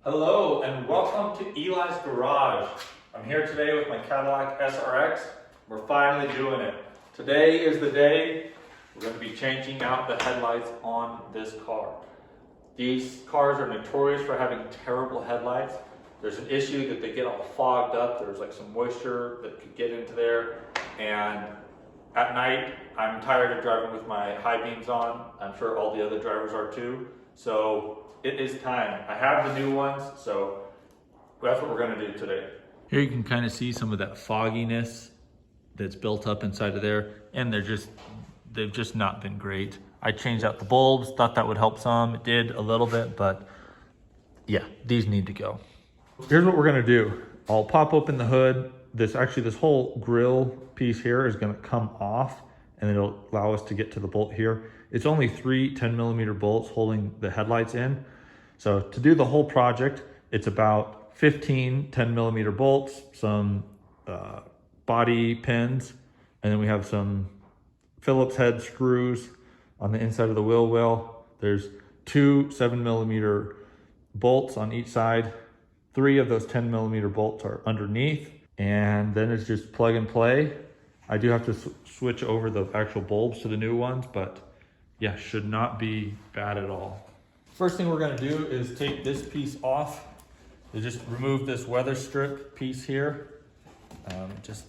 Hello and welcome to Eli's Garage. I'm here today with my Cadillac SRX. We're finally doing it. Today is the day we're going to be changing out the headlights on this car. These cars are notorious for having terrible headlights. There's an issue that they get all fogged up. There's like some moisture that could get into there. And at night, I'm tired of driving with my high beams on. I'm sure all the other drivers are too. So it is time. I have the new ones, so that's what we're gonna do today. Here you can kind of see some of that fogginess that's built up inside of there, and they've just not been great. I changed out the bulbs, thought that would help some. It did a little bit, but yeah, these need to go. Here's what we're gonna do. I'll pop open the hood. This whole grill piece here is gonna come off, and it'll allow us to get to the bolt here. It's only 3 10mm bolts holding the headlights in. So to do the whole project, it's about 15 10mm bolts, some body pins, and then we have some Phillips head screws on the inside of the wheel well. There's 2 7mm bolts on each side. 3 of those 10mm bolts are underneath, and then it's just plug and play. I do have to switch over the actual bulbs to the new ones, but yeah, should not be bad at all. First thing we're gonna do is take this piece off. You just remove this weather strip piece here. Just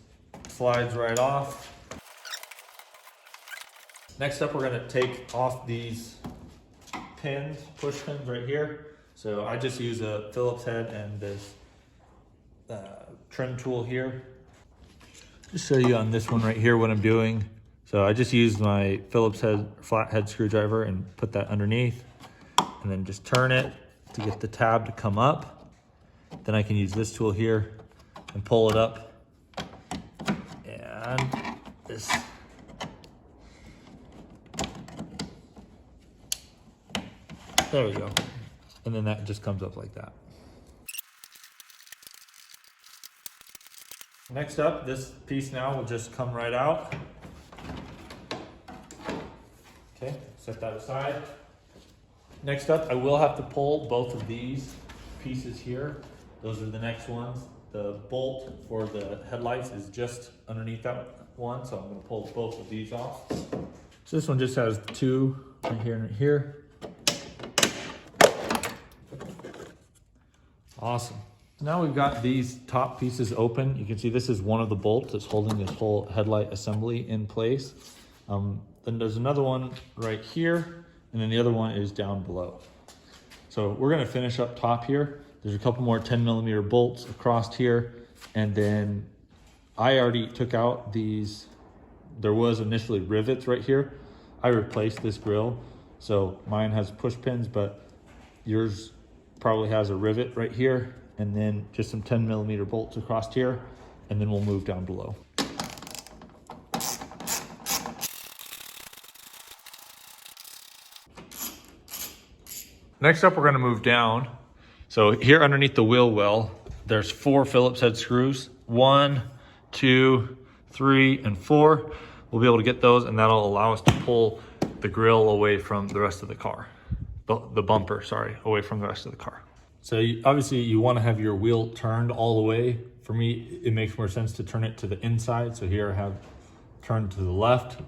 slides right off. Next up, we're gonna take off these pins, push pins right here. So I just use a Phillips head and this trim tool here. Just show you on this one right here what I'm doing. So I just used my Phillips head flathead screwdriver and put that underneath, and then just turn it to get the tab to come up. Then I can use this tool here and pull it up. And this. There we go. And then that just comes up like that. Next up, this piece now will just come right out. Okay, set that aside. Next up, I will have to pull both of these pieces here. Those are the next ones. The bolt for the headlights is just underneath that one, so I'm gonna pull both of these off. So this one just has 2 right here and right here. Awesome. Now we've got these top pieces open. You can see this is one of the bolts that's holding this whole headlight assembly in place. Then there's another one right here, and then the other one is down below. So we're gonna finish up top here. There's a couple more 10mm bolts across here, and then I already took out these. There was initially rivets right here. I replaced this grill. So mine has push pins, but yours probably has a rivet right here, and then just some 10mm bolts across here, and then we'll move down below. Next up, we're gonna move down. So here underneath the wheel well, there's 4 Phillips head screws. 1, 2, 3, and 4. We'll be able to get those, and that'll allow us to pull the grill away from the rest of the car. The bumper, sorry, away from the rest of the car. So obviously you wanna have your wheel turned all the way. For me, it makes more sense to turn it to the inside. So here I have turned to the left.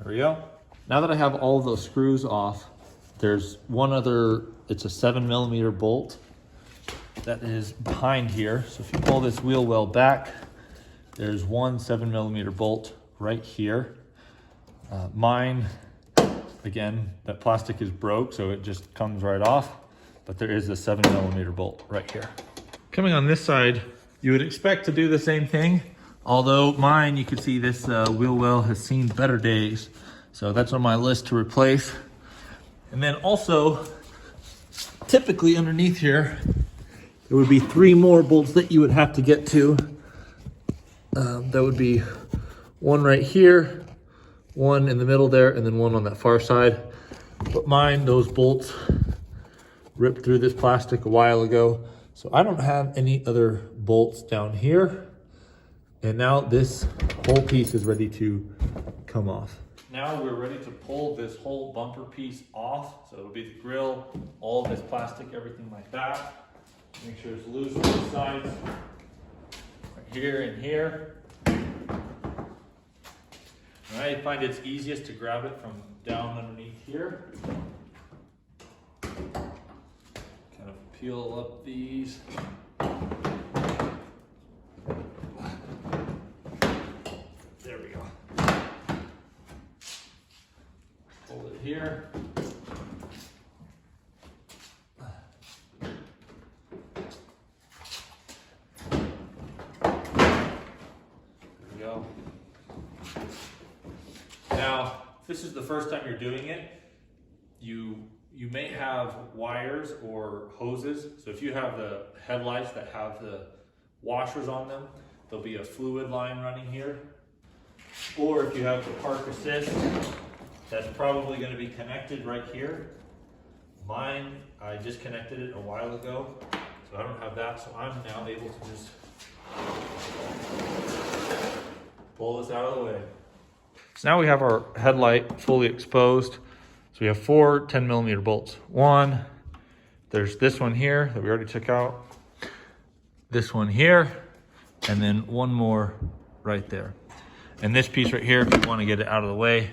There we go. Now that I have all of those screws off, there's one other, it's a 7mm bolt that is behind here. So if you pull this wheel well back, there's one 7mm bolt right here. Mine, again, that plastic is broke, so it just comes right off, but there is a 7mm bolt right here. Coming on this side, you would expect to do the same thing, although mine, you can see this wheel well has seen better days. So that's on my list to replace. And then also, typically underneath here, there would be 3 more bolts that you would have to get to. That would be one right here, one in the middle there, and then one on that far side. But mine, those bolts ripped through this plastic a while ago. So I don't have any other bolts down here. And now this whole piece is ready to come off. Now we're ready to pull this whole bumper piece off. So it'll be the grill, all this plastic, everything like that. Make sure it's loose on both sides. Right here and here. And I find it's easiest to grab it from down underneath here. Kind of peel up these. There we go. Hold it here. There we go. Now, if this is the first time you're doing it, you may have wires or hoses. So if you have the headlights that have the washers on them, there'll be a fluid line running here. Or if you have the park assist, that's probably going to be connected right here. Mine, I disconnected it a while ago, so I don't have that. So I'm now able to just pull this out of the way. So now we have our headlight fully exposed. So we have 4 10mm bolts. One, there's this one here that we already took out. This one here, and then one more right there. And this piece right here, if you want to get it out of the way,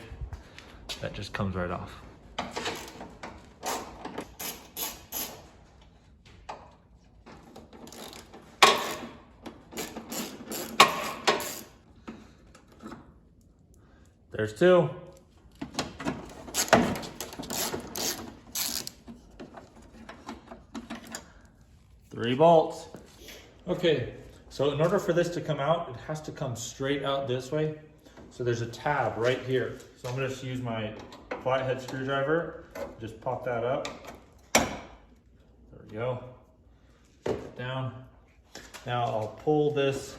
that just comes right off. There's 2. Three bolts. Okay, so in order for this to come out, it has to come straight out this way. So there's a tab right here. So I'm gonna just use my flathead screwdriver, just pop that up. There we go. Put it down. Now I'll pull this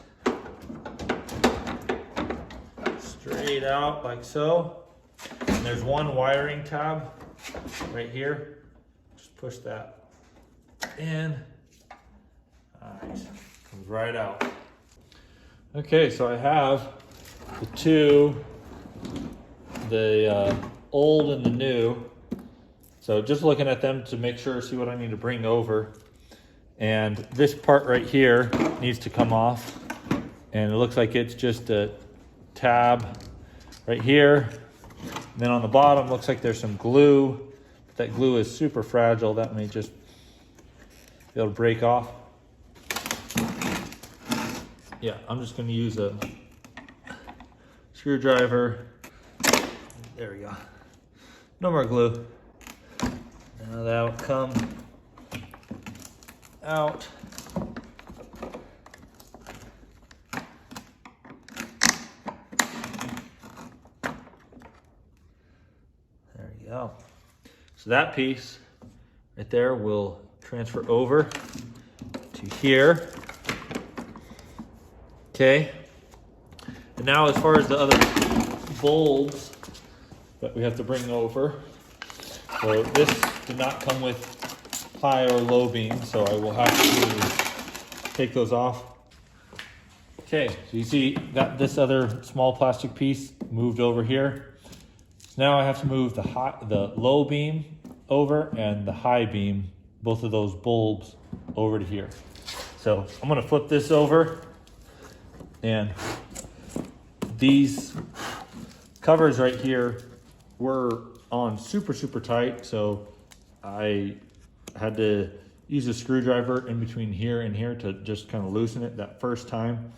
straight out like so. And there's one wiring tab right here. Just push that in. Nice. Comes right out. Okay, so I have the 2, the old and the new. So just looking at them to make sure, see what I need to bring over. And this part right here needs to come off. And it looks like it's just a tab right here. And then on the bottom, looks like there's some glue. But that glue is super fragile. That may just be able to break off. Yeah, I'm just gonna use a screwdriver. There we go. No more glue. Now that'll come out. There you go. So that piece right there will transfer over to here. Okay, and now as far as the other bulbs that we have to bring over, so this did not come with high or low beam, so I will have to take those off. Okay, so you see that this other small plastic piece moved over here. So now I have to move the low beam over and the high beam, both of those bulbs over to here. So I'm gonna flip this over. And these covers right here were on super tight, so I had to use a screwdriver in between here and here to just kind of loosen it that first time.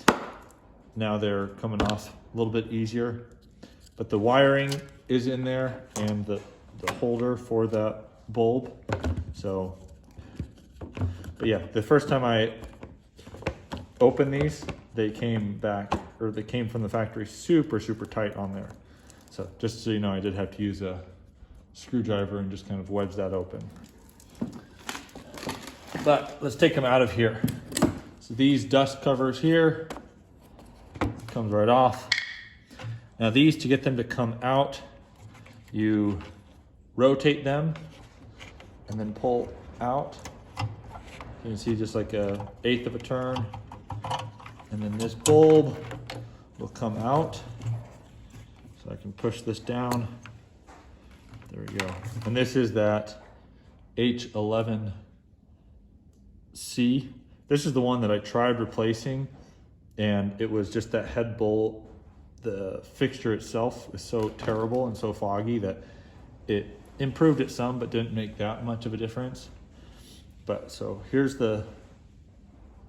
Now they're coming off a little bit easier, but the wiring is in there and the holder for the bulb. So, but yeah, the first time I opened these, they came back, or they came from the factory super tight on there. So just so you know, I did have to use a screwdriver and just kind of wedge that open. But let's take them out of here. So these dust covers here, comes right off. Now these, to get them to come out, you rotate them and then pull out. You can see just like 1/8 of a turn. And then this bulb will come out. So I can push this down. There we go. And this is that H11C. This is the one that I tried replacing, and it was just that head bolt. The fixture itself is so terrible and so foggy that it improved it some, but didn't make that much of a difference. But so here's the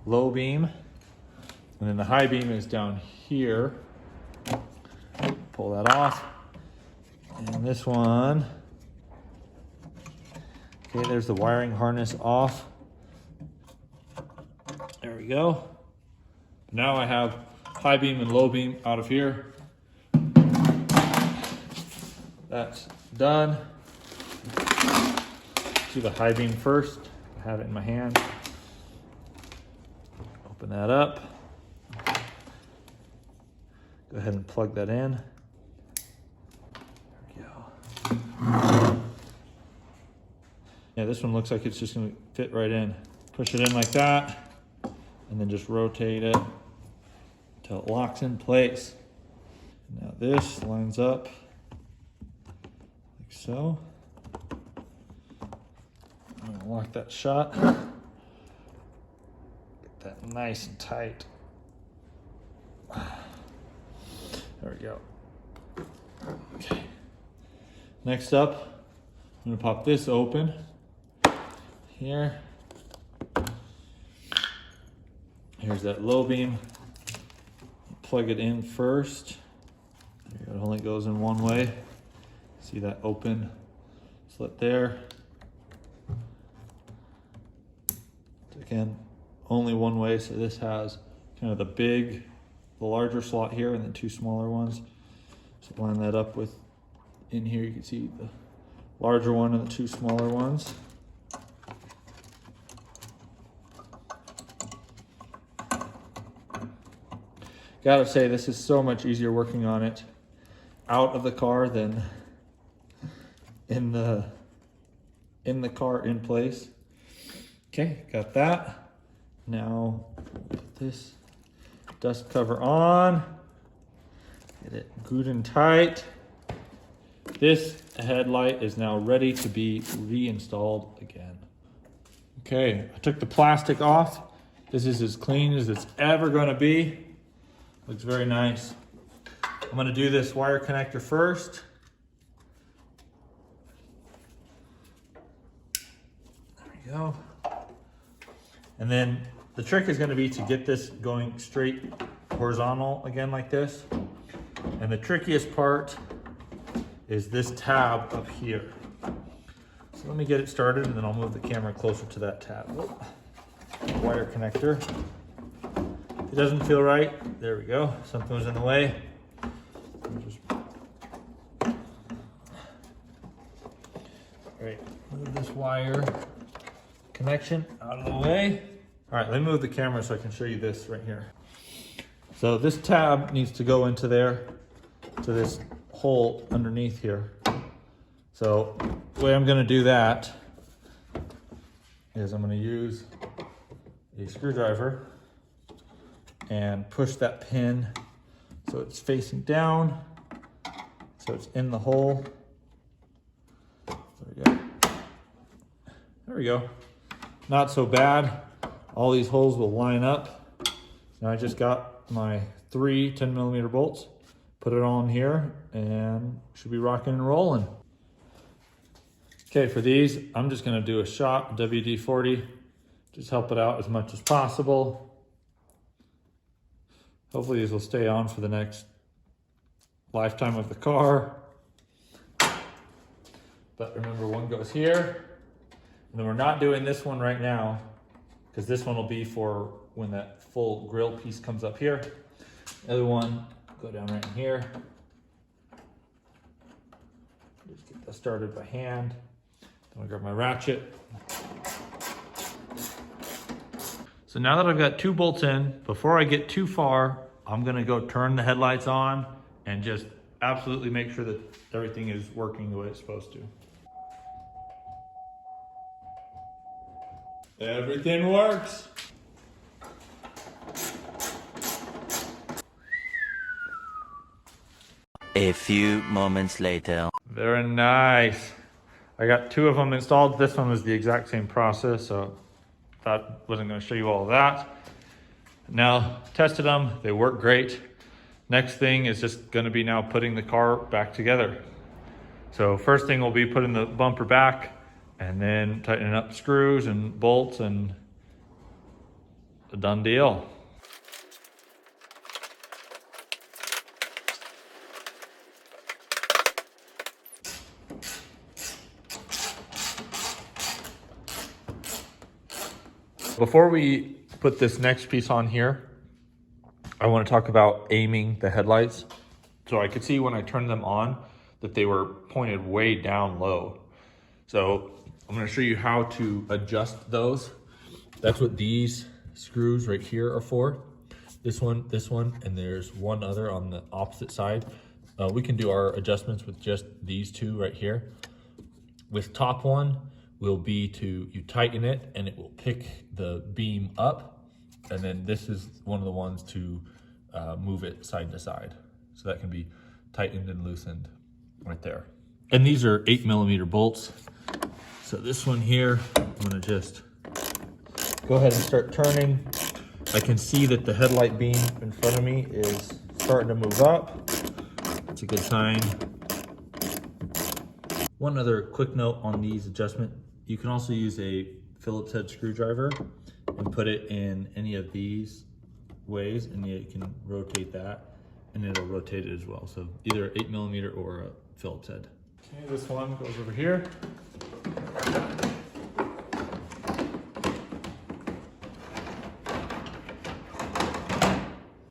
low beam, and then the high beam is down here. Pull that off. And this one, okay, there's the wiring harness off. There we go. Now I have high beam and low beam out of here. That's done. Do the high beam first. I have it in my hand. Open that up. Go ahead and plug that in. There we go. Yeah, this one looks like it's just gonna fit right in. Push it in like that, and then just rotate it until it locks in place. Now this lines up like so. I'm gonna lock that shut. Get that nice and tight. There we go. Okay. Next up, I'm gonna pop this open here. Here's that low beam. Plug it in first. There you go. It only goes in one way. See that open slit there? Again, only one way, so this has kind of the larger slot here and then two smaller ones. So line that up with, in here you can see the larger one and the two smaller ones. Gotta say, this is so much easier working on it out of the car than in the car in place. Okay, got that. Now put this dust cover on. Get it good and tight. This headlight is now ready to be reinstalled again. Okay, I took the plastic off. This is as clean as it's ever gonna be. Looks very nice. I'm gonna do this wire connector first. There we go. And then the trick is gonna be to get this going straight horizontal again like this. And the trickiest part is this tab up here. So let me get it started and then I'll move the camera closer to that tab. Wire connector. If it doesn't feel right, there we go. Something was in the way. All right, move this wire connection out of the way. All right, let me move the camera so I can show you this right here. So this tab needs to go into there, to this hole underneath here. So the way I'm gonna do that is I'm gonna use a screwdriver and push that pin so it's facing down, so it's in the hole. There we go. There we go. Not so bad. All these holes will line up. Now I just got my 3 10mm bolts, put it on here, and should be rocking and rolling. Okay, for these, I'm just gonna do a shot WD-40, just help it out as much as possible. Hopefully these will stay on for the next lifetime of the car. But remember, one goes here, and then we're not doing this one right now, because this one will be for when that full grill piece comes up here. The other one, go down right in here. Just get that started by hand. Then I'll grab my ratchet. So now that I've got 2 bolts in, before I get too far, I'm gonna go turn the headlights on and just absolutely make sure that everything is working the way it's supposed to. Everything works. A few moments later. Very nice. I got 2 of them installed. This one was the exact same process, so that wasn't going to show you all of that. Now, tested them. They work great. Next thing is just going to be now putting the car back together. So first thing will be putting the bumper back and then tightening up screws and bolts, and a done deal. Before we put this next piece on here, I want to talk about aiming the headlights. So I could see when I turned them on that they were pointed way down low. So I'm going to show you how to adjust those. That's what these screws right here are for. This one, and there's one other on the opposite side. We can do our adjustments with just these 2 right here. With top one will be you tighten it and it will pick the beam up. And then this is one of the ones to move it side to side. So that can be tightened and loosened right there. And these are 8mm bolts. So this one here, I'm gonna just go ahead and start turning. I can see that the headlight beam in front of me is starting to move up. That's a good sign. One other quick note on these adjustments. You can also use a Phillips head screwdriver and put it in any of these ways, and you can rotate that and it'll rotate it as well. So either 8mm or a Phillips head. Okay, this one goes over here.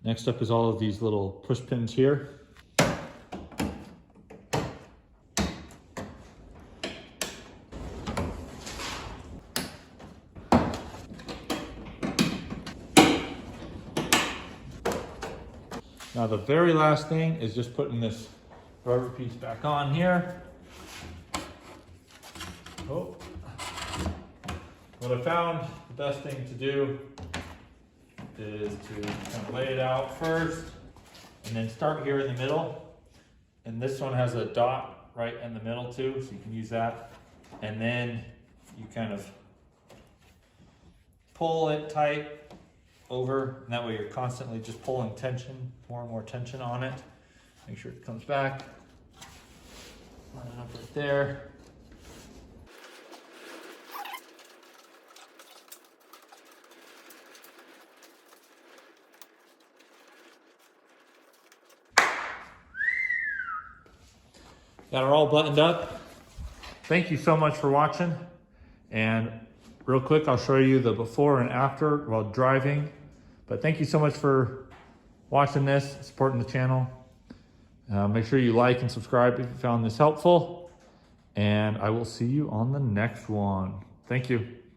Next up is all of these little push pins here. Now the very last thing is just putting this rubber piece back on here. Oh. What I found the best thing to do is to kind of lay it out first and then start here in the middle. And this one has a dot right in the middle too, so you can use that. And then you kind of pull it tight over, and that way you're constantly just pulling tension, more and more tension on it. Make sure it comes back. Line it up right there. Got it all buttoned up. Thank you so much for watching. And real quick, I'll show you the before and after while driving. But thank you so much for watching this, supporting the channel. Make sure you like and subscribe if you found this helpful. And I will see you on the next one. Thank you.